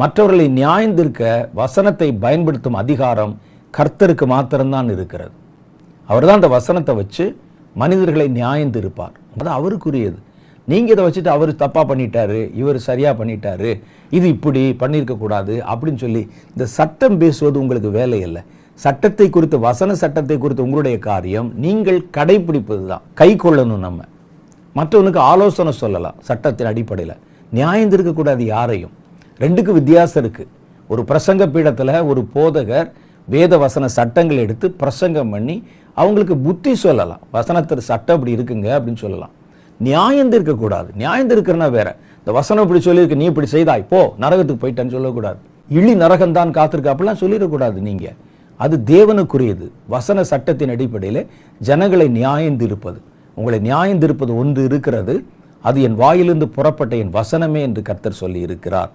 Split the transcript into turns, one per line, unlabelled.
மற்றவர்களை நியாயந்திருக்க வசனத்தை பயன்படுத்தும் அதிகாரம் கர்த்தருக்கு மாத்திரம்தான் இருக்கிறது. அவர் தான் அந்த வசனத்தை வச்சு மனிதர்களை நியாயந்திருப்பார். அது அவருக்குரியது. நீங்கள் இதை வச்சுட்டு அவர் தப்பாக பண்ணிட்டாரு, இவர் சரியாக பண்ணிட்டாரு, இது இப்படி பண்ணியிருக்கக்கூடாது அப்படின்னு சொல்லி இந்த சட்டம் பேசுவது உங்களுக்கு வேலை இல்லை. சட்டத்தை குறித்து, வசன சட்டத்தை குறித்து உங்களுடைய காரியம் நீங்கள் கடைபிடிப்பது தான். கை கொள்ளணும். நம்ம மற்றவனுக்கு ஆலோசனை சொல்லலாம் சட்டத்தின் அடிப்படையில். நியாயந்திருக்கக்கூடாது யாரையும். ரெண்டுக்கும் வித்தியாசம் இருக்குது. ஒரு பிரசங்க பீடத்தில் ஒரு போதகர் வேத வசன சட்டங்கள் எடுத்து பிரசங்கம் பண்ணி அவங்களுக்கு புத்தி சொல்லலாம். வசனத்தில் சட்டம் இப்படி இருக்குங்க அப்படின்னு சொல்லலாம். நியாயந்திருக்கக்கூடாது. நியாயந்திருக்கிறனா வேற. இந்த வசனம் இப்படி சொல்லியிருக்கு, நீ இப்படி செய்தாய், போ நரகத்துக்கு போயிட்டான்னு சொல்லக்கூடாது. இழி நரகம்தான் காத்திருக்கு அப்படிலாம் சொல்லிடக்கூடாது. நீங்கள் அது தேவனுக்குரியது. வசன சட்டத்தின் அடிப்படையில் ஜனங்களை நியாயந்திருப்பது, உங்களை நியாயந்திருப்பது ஒன்று இருக்கிறது. அது என் வாயிலிருந்து புறப்பட்ட என் வசனமே என்று கர்த்தர் சொல்லி இருக்கிறார்.